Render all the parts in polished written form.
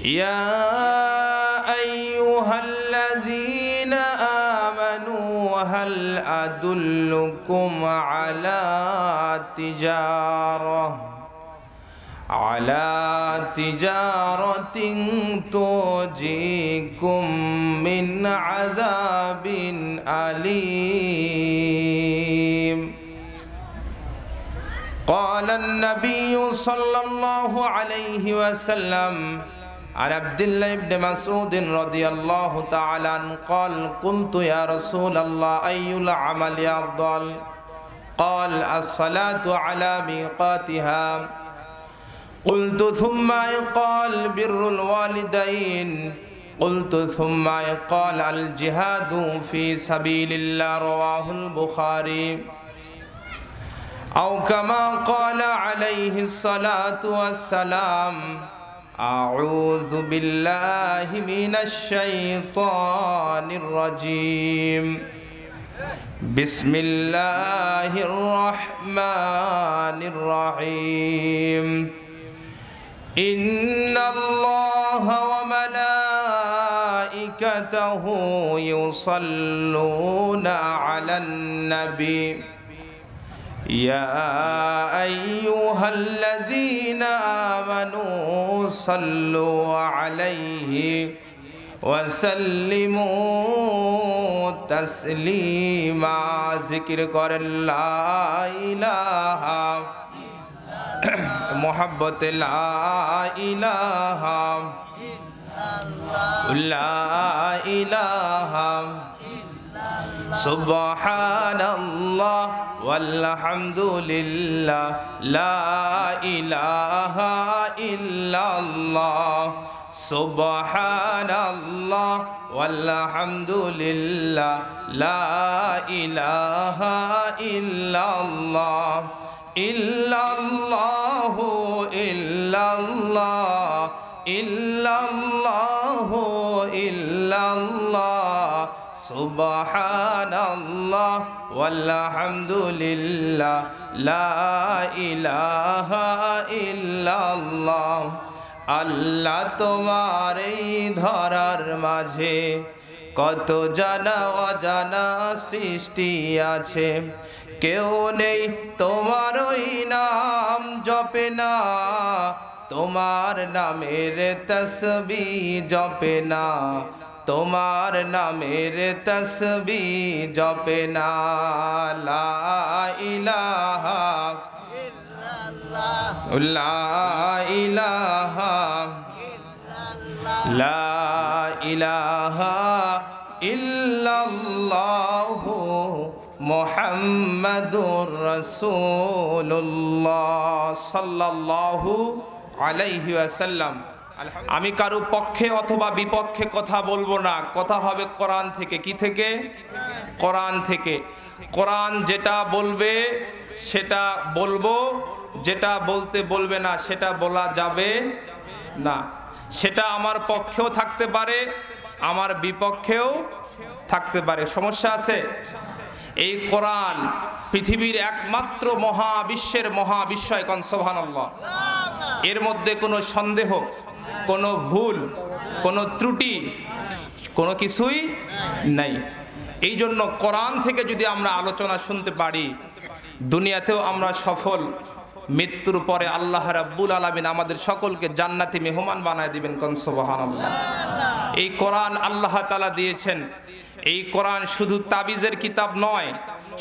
يا أيها الذين آمنوا هل أدلكم على تجارة تنجيكم من عذاب أليم قال النبي صلى الله عليه وسلم عن عبد الله بن مسعود رضي الله تعالى عنه قال قلت يا رسول الله أي العمل أفضل قال الصلاة على ميقاتها قلت ثم قال بر الوالدين قلت ثم قال الجهاد في سبيل الله رواه البخاري أو كما قال عليه الصلاة والسلام أعوذ بالله من الشيطان الرجيم بسم الله الرحمن الرحيم إن الله وملائكته يصلون على النبي يا أيها الذين آمنوا صلوا عليه وسلموا تسليما ذكر कर لا إله محبت لا إله لا إله سبحان الله والحمد لله لا إله إلا الله سبحان الله والحمد لله لا إله إلا الله إلا الله إلا الله إلا الله إلا الله سبحان الله والحمد لله لا إله إلا الله আল্লাহ তোমার এই ধরার মাঝে কত জানা অজানা সৃষ্টি আছে কেউ নেই তোমার ওই নাম জপে না তোমার নামের তসবিহ জপে না তোমার নামের তসবিহ জপে না লা ইলাহা লা ইলাহা লা ইলাহা ইল্লাল্লাহু মুহাম্মাদুর রাসূলুল্লাহ সাল্লাল্লাহু আলাইহি ওয়াসাল্লাম। আমি কারো পক্ষে অথবা বিপক্ষে কথা বলবো না, কথা হবে কোরআন থেকে। কি থেকে? কোরআন থেকে। কোরআন যেটা বলবে সেটা বলবো, যেটা বলতে বলবে না সেটা বলা যাবে না। সেটা আমার পক্ষেও থাকতে পারে, আমার বিপক্ষেও থাকতে পারে। সমস্যা আছে? এই কোরআন পৃথিবীর একমাত্র মহাবিশ্বের মহাবিশ্বয় কোন সুবহানাল্লাহ। এর মধ্যে কোনো সন্দেহ, কোনো ভুল, কোনো ত্রুটি, কোনো কিছুই নাই। এই জন্য কোরআন থেকে যদি আমরা আলোচনা শুনতে পারি, দুনিয়াতেও আমরা সফল, মৃত্যুর পরে আল্লাহ রাব্বুল আলামিন আমাদের সকলকে জান্নাতি মেহমান বানায় দিবেন কোন সুবহানাল্লাহ। এই কোরআন আল্লাহ তাআলা দিয়েছেন। এই কোরআন শুধু তাবিজের কিতাব নয়,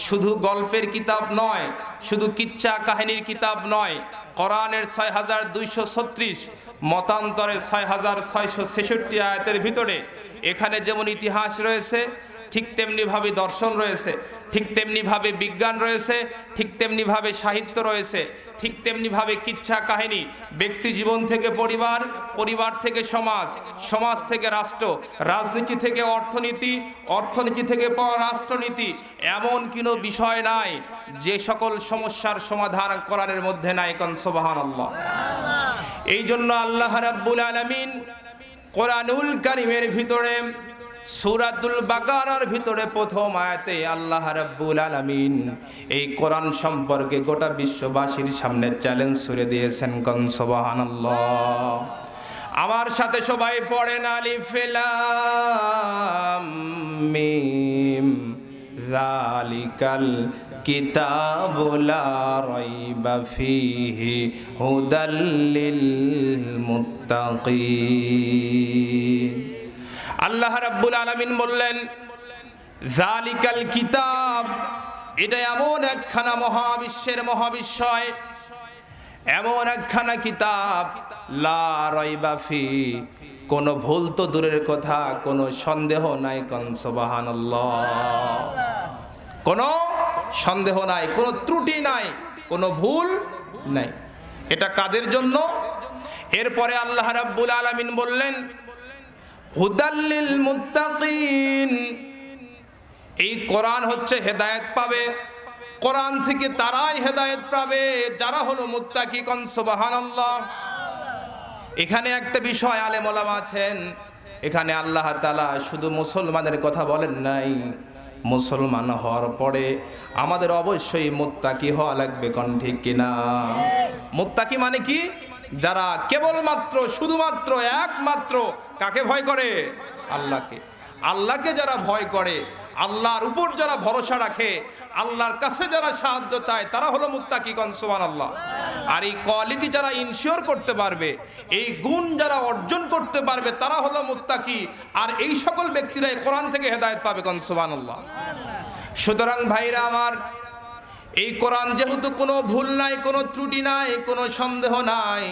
শুধু গল্পের কিতাব নয়, শুধু কিচ্ছা কাহিনীর কিতাব নয়। কোরআনের ৬২৩৬ মতান্তরে ৬৬৬৬ আয়াতের ভিতরে এখানে যেমন ইতিহাস রয়েছে, ঠিক তেমনিভাবে দর্শন রয়েছে, ঠিক তেমনিভাবে বিজ্ঞান রয়েছে, ঠিক তেমনিভাবে সাহিত্য রয়েছে, ঠিক তেমনিভাবে কিচ্ছা কাহিনী, ব্যক্তি জীবন থেকে পরিবার, পরিবার থেকে সমাজ, সমাজ থেকে রাষ্ট্র, রাজনীতি থেকে অর্থনীতি, অর্থনীতি থেকে পররাষ্ট্রনীতি। এমন কোনো বিষয় নাই যে সকল সমস্যার সমাধান কোরআনের মধ্যে নাই কোন সুবহানাল্লাহ। এই জন্য আল্লাহ রাব্বুল আলামিন কোরআনুল কারীমের ভিতরে সূরাতুল বাকারার ভিতরে প্রথম আয়াতে আল্লাহ রাব্বুল আলামিন এই কোরআন সম্পর্কে গোটা বিশ্ববাসীর সামনে চ্যালেঞ্জ ছুড়ে দিয়েছেন কোন সুবহানাল্লাহ। আমার সাথে সবাই পড়েন আলিফ লাম মিম যালিকাল কিতাবু লা রাইবা ফীহি হুদাল লিল মুত্তাকিন। আল্লাহ রাব্বুল আলামিন বললেন যালিকাল কিতাব, এটা এমন একখানা মহাবিশ্বের মহাবিশ্বয়, এমন একখানা কিতাব লা রাইবা ফি, কোনো ভুল তো দূরের কথা, কোনো সন্দেহ নাই। কোন সুবহানাল্লাহ। কোনো সন্দেহ নাই, কোনো ত্রুটি নাই, কোনো ভুল নাই। এটা কাদের জন্য? এরপরে আল্লাহ রাব্বুল আলামিন বললেন হুদাল লিল মুত্তাকিন, এই কোরআন হচ্ছে হেদায়েত পাবে, কোরআন থেকে তারাই হেদায়েত পাবে যারা হলো মুত্তাকি। কোন সুবহানাল্লাহ। এখানে একটা বিষয় আলেম ওলামা আছেন, এখানে আল্লাহ তাআলা শুধু মুসলমানের কথা বলেন নাই, মুসলমান হওয়ার পরে আমাদের অবশ্যই মুত্তাকি হওয়া লাগবে। কোন ঠিক কিনা? মুত্তাকি মানে কি? যারা কেবলমাত্র শুধুমাত্র একমাত্র কাকে ভয় করে? আল্লাহকে। আল্লাহকে যারা ভয় করে, আল্লাহর উপর যারা ভরসা রাখে, আল্লাহর কাছে যারা সাহায্য চায়, তারা হলো মুত্তাকি। কোন সুবহানাল্লাহ। আর এই কোয়ালিটি যারা ইনশিওর করতে পারবে, এই গুণ যারা অর্জন করতে পারবে, তারা হলো মুত্তাকি। আর এই সকল ব্যক্তিরাই কোরআন থেকে হেদায়েত পাবে। কোন সুবহানাল্লাহ। সুতরাং ভাইরা আমার, এই কোরআন যেহেতু কোনো ভুল নাই, কোনো ত্রুটি নাই, কোনো সন্দেহ নাই,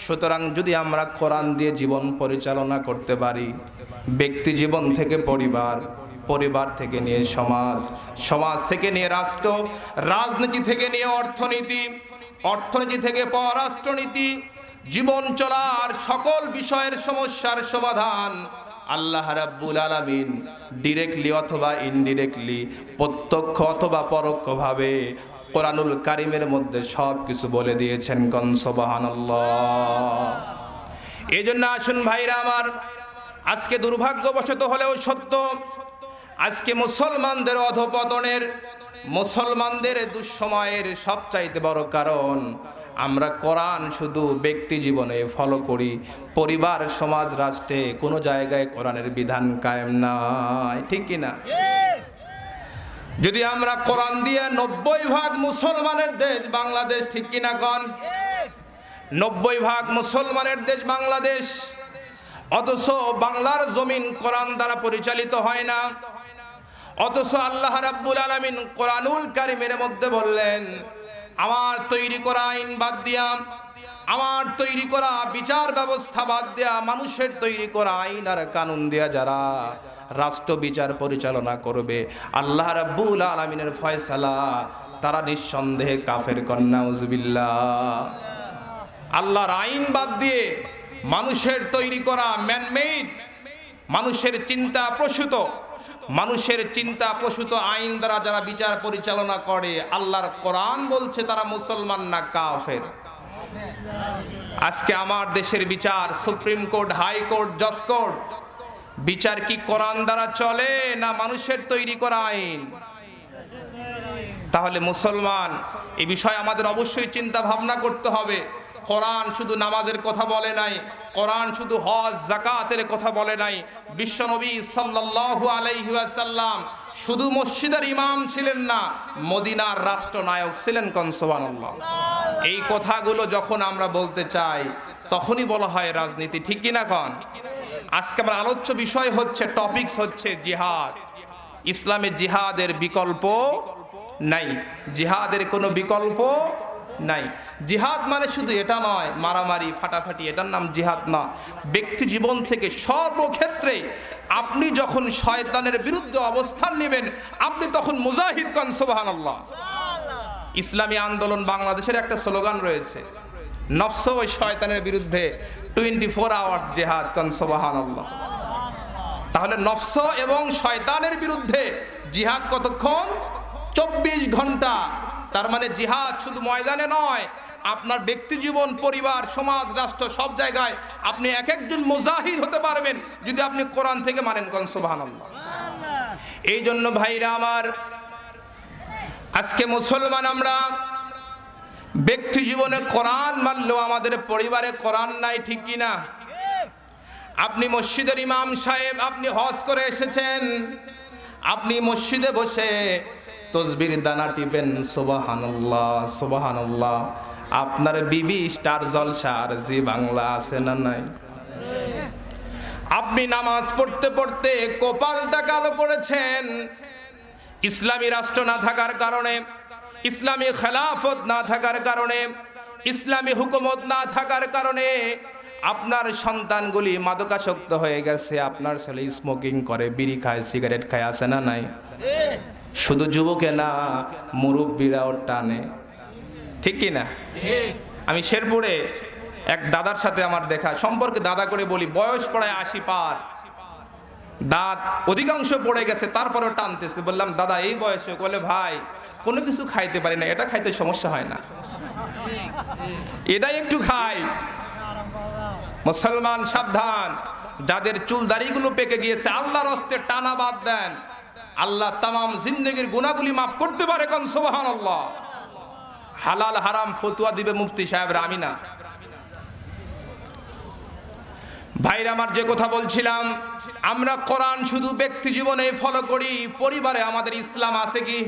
সুতরাং যদি আমরা কোরআন দিয়ে জীবন পরিচালনা করতে পারি, ব্যক্তি জীবন থেকে পরিবার, পরিবার থেকে নিয়ে সমাজ, সমাজ থেকে নিয়ে রাষ্ট্র, রাজনীতি থেকে নিয়ে অর্থনীতি, অর্থনীতি থেকে পররাষ্ট্রনীতি, জীবন চলার সকল বিষয়ের সমস্যার সমাধান আল্লাহ রাব্বুল আলামিন ডিরেক্টলি অথবা ইনডিরেক্টলি, প্রত্যক্ষ অথবা পরোক্ষভাবে কোরআনুল কারীমের মধ্যে সব কিছু বলে দিয়েছেন। কোন সুবহানাল্লাহ। এই জন্য আসুন ভাইরা আমার, আজকে দুর্ভাগ্যবশত হলেও সত্য, আজকে মুসলমানদের অধপতনের, মুসলমানদের দুঃসময়ের সবচাইতে বড় কারণ, আমরা কোরআন শুধু ব্যক্তি জীবনে ফলো করি, পরিবার, সমাজ, রাষ্ট্রে কোনো জায়গায় কোরআনের বিধান কায়েম নাই। ঠিক কিনা? যদি আমরা কোরআন দিয়ে 90% মুসলমানের দেশ বাংলাদেশ, ঠিক কিনা কোন? 90% মুসলমানের দেশ বাংলাদেশ, অথচ বাংলার জমিন কোরআন দ্বারা পরিচালিত হয় না। অথচ আল্লাহ রাব্বুল আলামিন কোরআনুল কারীমের মধ্যে বললেন, আমার তৈরি করা আইন বাদ দিয়া, আমার তৈরি করা বিচার ব্যবস্থা বাদ দিয়া, মানুষের তৈরি করা আইন আর কানুন দিয়া যারা রাষ্ট্র বিচার পরিচালনা করবে, আল্লাহ রাব্বুল আলামিনের ফয়সালা, তারা নিঃসন্দেহে কাফের। কন্যা নাউজুবিল্লাহ। আল্লাহর আইন বাদ দিয়ে মানুষের তৈরি করা ম্যানমেড, মানুষের চিন্তা প্রসূত, মানুষের চিন্তা প্রসূত আইন দ্বারা যারা বিচার পরিচালনা করে, আল্লাহর কোরআন বলছে তারা মুসলমান না, কাফের। আজকে আমার দেশের বিচার, সুপ্রিম কোর্ট, হাই কোর্ট, জজ কোর্ট, বিচার কি কোরআন দ্বারা চলে না মানুষের তৈরি করা আইন? তাহলে মুসলমান, এই বিষয়ে আমাদের অবশ্যই চিন্তা ভাবনা করতে হবে। কোরআন শুধু নামাজের কথা বলে নাই, কোরআন শুধু হজ যাকাতের কথা বলে নাই। বিশ্বনবী সাল্লাল্লাহু আলাইহি ওয়াসাল্লাম শুধু মসজিদের ইমাম ছিলেন না, মদিনার রাষ্ট্রনায়ক ছিলেন। কোন সুবহানাল্লাহ। এই কথাগুলো যখন আমরা বলতে চাই, তখনই বলা হয় রাজনীতি। ঠিক কিনা কোন? আজকে আমার আলোচ্য বিষয় হচ্ছে, টপিকস হচ্ছে জিহাদ। ইসলামে জিহাদের বিকল্প নাই, জিহাদের কোনো বিকল্প নাই। জিহাদ মানে শুধু এটা নয়, মারামারি ফাটাফাটি, এটার নাম জিহাদ না। ব্যক্তি জীবন থেকে সর্বক্ষেত্রে আপনি যখন শয়তানের বিরুদ্ধে অবস্থান নেবেন, আপনি তখন মুজাহিদ। কোন সুবহানাল্লাহ। ইসলামী আন্দোলন বাংলাদেশের একটা স্লোগান রয়েছে, নফস ও শয়তানের বিরুদ্ধে 24 আওয়ার্স জিহাদ। কোন সুবহানাল্লাহ। তাহলে নফস এবং শয়তানের বিরুদ্ধে জিহাদ কতক্ষণ? 24 ঘন্টা। তার মানে জিহাদ শুধু ময়দানে নয়, আপনার ব্যক্তি জীবন, পরিবার, সমাজ, রাষ্ট্র, সব জায়গায় আপনি এক একজন মুজাহিদ হতে পারবেন যদি আপনি কোরআন থেকে মানেন। কোন সুবহানাল্লাহ। এই জন্য ভাইরা আমার, আজকে মুসলমান আমরা ব্যক্তি জীবনে কোরআন মানলেও আমাদের পরিবারে কোরআন নাই। ঠিক কিনা? আপনি মসজিদের ইমাম সাহেব, আপনি হজ করে এসেছেন, আপনি মসজিদে বসে তসবির দানা টিপেন, সুবহানাল্লাহ সুবহানাল্লাহ। আপনার বিবি স্টার জলসার জি বাংলা আছে না নাই? আপনি নামাজ পড়তে পড়তে কপালটা কালো করেছেন। ইসলামী রাষ্ট্র না থাকার কারণে, ইসলামী খেলাফত না থাকার কারণে, ইসলামী হুকুমত না থাকার কারণে আপনার সন্তানগুলি মাদকাসক্ত হয়ে গেছে। আপনার ছেলে স্মোকিং করে, বিড়ি খায়, সিগারেট খায়, আছে না নাই? শুধু যুবকে না, মুরব্বীরাও টানে, ঠিক কি না? আমি শেরপুরে এক দাদার সাথে আমার দেখা, সম্পর্কে দাদা করে বলি, বয়স প্রায় 80 পার, দাঁত অধিকাংশ পড়ে গেছে, তারপরেও টানতেছে। বললাম দাদা এই বয়সে? বলে ভাই কোনো কিছু খাইতে পারি না, এটা খাইতে সমস্যা হয় না, এটাই একটু খাই। মুসলমান সাবধান, যাদের চুল দাড়িগুলো পেকে গিয়েছে আল্লাহর হস্তে টানা বাদ দেন, আল্লাহ তামাম জিন্দেগির গুনাহগুলি মাফ করতে পারে। কোন সুবহানাল্লাহ। হালাল হারাম ফতুয়া দিবে মুফতি সাহেবরা, আমি না। ভাইরা আমার, যে কথা বলছিলাম, আমরা কোরআন শুধু ব্যক্তি জীবনে ফলো করি, পরিবারে আমাদের ইসলাম আছে কি?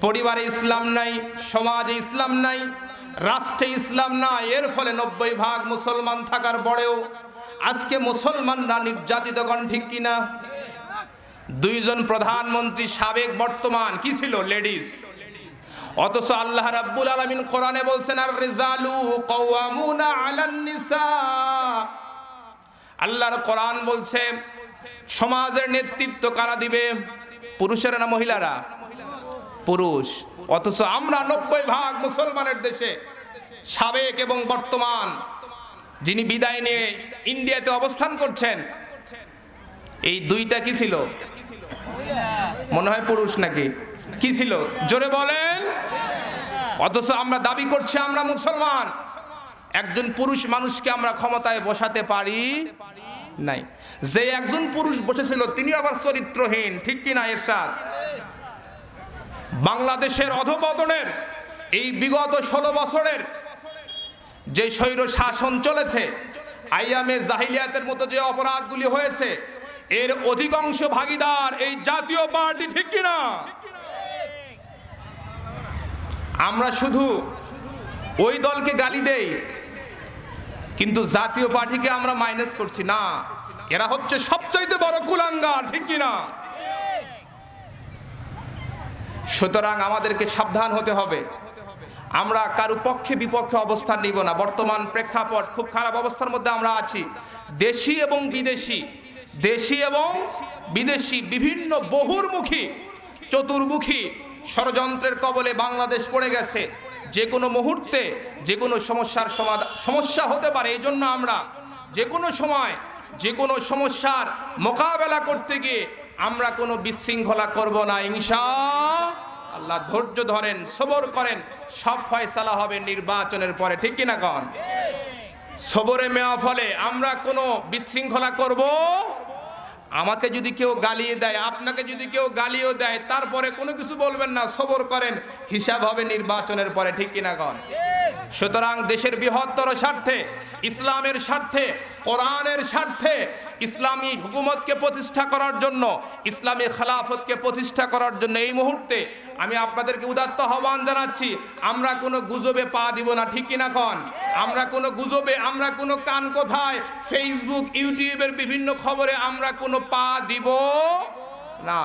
পরিবারে ইসলাম নাই, সমাজে ইসলাম নাই, রাষ্ট্রে ইসলাম নাই। এর ফলে 90% মুসলমান থাকার পরেও আজকে মুসলমানরা নির্যাতিত, গণ ঠিক কিনা? 2 জন প্রধানমন্ত্রী সাবেক বর্তমান কি ছিল? লেডিস। অথচ আল্লাহ রাব্বুল আলামিন কোরআনে বলছেন আর রিজালু কাওয়ামুনা আলান নিসা। আল্লাহর কোরআন বলছে সমাজের নেতৃত্ব কারা দিবে? পুরুষেরা না মহিলারা? পুরুষ। অথচ আমরা 90% মুসলমানের দেশে সাবেক এবং বর্তমান, যিনি বিদায় নিয়ে ইন্ডিয়াতে অবস্থান করছেন, এই দুইটা কি ছিল? মনে হয় পুরুষ নাকি? কি ছিল? জোরে বলেন। অথচ আমরা দাবি করছি আমরা মুসলমান। একজন পুরুষ মানুষকে আমরা ক্ষমতায় বসাতে পারি নাই। যে একজন পুরুষ বসেছিল তিনি আবার চরিত্রহীন, ঠিক কিনা এরশাদ? বাংলাদেশের অধঃপতনের এই বিগত 16 বছরের যে স্বৈর শাসন চলেছে, আইয়ামে জাহিলিয়াতের মতো যে অপরাধগুলি হয়েছে, এর অধিকাংশ ভাগীদার এই জাতীয় পার্টি, ঠিক কিনা? আমরা শুধু ওই দলকে গালি দেই, কিন্তু জাতীয় পার্টিকে আমরা মাইনাস করছি না। এরা হচ্ছে সবচাইতে বড় কুলাঙ্গার, ঠিক কিনা? সুতরাং আমাদেরকে সাবধান হতে হবে। আমরা কারো পক্ষে বিপক্ষে অবস্থান নিব না। বর্তমান প্রেক্ষাপট খুব খারাপ অবস্থার মধ্যে আমরা আছি। দেশি এবং বিদেশি বিভিন্ন বহুর্মুখী চতুর্মুখী ষড়যন্ত্রের কবলে বাংলাদেশ পড়ে গেছে। যে কোনো মুহূর্তে যে কোনো সমস্যা হতে পারে। এই জন্য আমরা যে কোনো সময় যে কোনো সমস্যার মোকাবেলা করতে গিয়ে আমরা কোনো বিশৃঙ্খলা করব না ইনশাআল্লাহ। ধৈর্য ধরেন, সবর করেন, সব ফয়সালা হবে নির্বাচনের পরে, ঠিক কিনা কন? সবরে মেওয়া ফলে আমরা কোনো বিশৃঙ্খলা করব। আমাকে যদি কেউ গালিয়ে দেয়, আপনাকে যদি কেউ গালিও দেয়, তারপরে কোনো কিছু বলবেন না, সবর করেন, হিসাব হবে নির্বাচনের পরে, ঠিক কিনা কন? সুতরাং দেশের বৃহত্তর স্বার্থে, ইসলামের স্বার্থে, কোরআনের স্বার্থে, ইসলামী হুকুমতকে প্রতিষ্ঠা করার জন্য, ইসলামী খেলাফতকে প্রতিষ্ঠা করার জন্য এই মুহূর্তে আমি আপনাদেরকে উদাত্ত আহ্বান জানাচ্ছি, আমরা কোনো গুজবে পা দিব না, ঠিক কিনা কন? আমরা কোনো গুজবে, আমরা কোনো কান কোথায় ফেসবুক ইউটিউবের বিভিন্ন খবরে আমরা কোনো পা দিব না।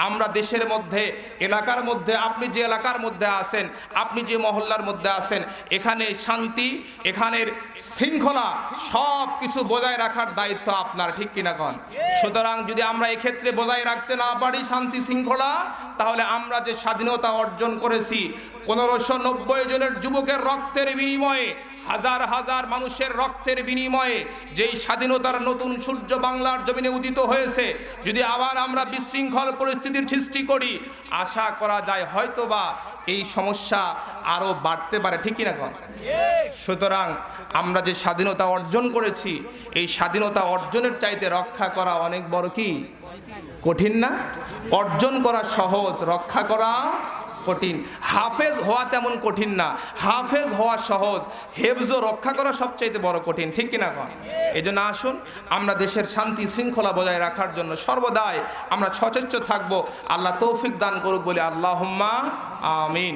আমরা দেশের মধ্যে, এলাকার মধ্যে, আপনি যে এলাকার মধ্যে আছেন, আপনি যে মহল্লার মধ্যে আছেন, এখানে শান্তি, এখানের শৃঙ্খলা সব কিছু বজায় রাখার দায়িত্ব আপনার, ঠিক কিনা কন? সুতরাং যদি আমরা এক্ষেত্রে বজায় রাখতে না পারি শান্তি শৃঙ্খলা, তাহলে আমরা যে স্বাধীনতা অর্জন করেছি 1590 জনের যুবকের রক্তের বিনিময়ে, হাজার হাজার মানুষের রক্তের বিনিময়ে যেই স্বাধীনতার নতুন সূর্য বাংলার জমিনে উদিত হয়েছে, যদি আবার আমরা বিশৃঙ্খল পরিস্থিতির সৃষ্টি করি, আশা করা যায় হয়তোবা এই সমস্যা আরো বাড়তে পারে, ঠিক কিনা কন? সুতরাং আমরা যে স্বাধীনতা অর্জন করেছি, এই স্বাধীনতা অর্জনের চাইতে রক্ষা করা অনেক বড় কি কঠিন না? অর্জন করা সহজ, রক্ষা করা কঠিন। হাফেজ হওয়া তেমন কঠিন না, হাফেজ হওয়া সহজ, হেফজ রক্ষা করা সবচাইতে বড় কঠিন, ঠিক কিনা কন? এই জন্য আসুন আমরা দেশের শান্তি শৃঙ্খলা বজায় রাখার জন্য সর্বদাই আমরা সচেষ্ট থাকবো। আল্লাহ তৌফিক দান করুক বলে আল্লাহুম্মা আমিন।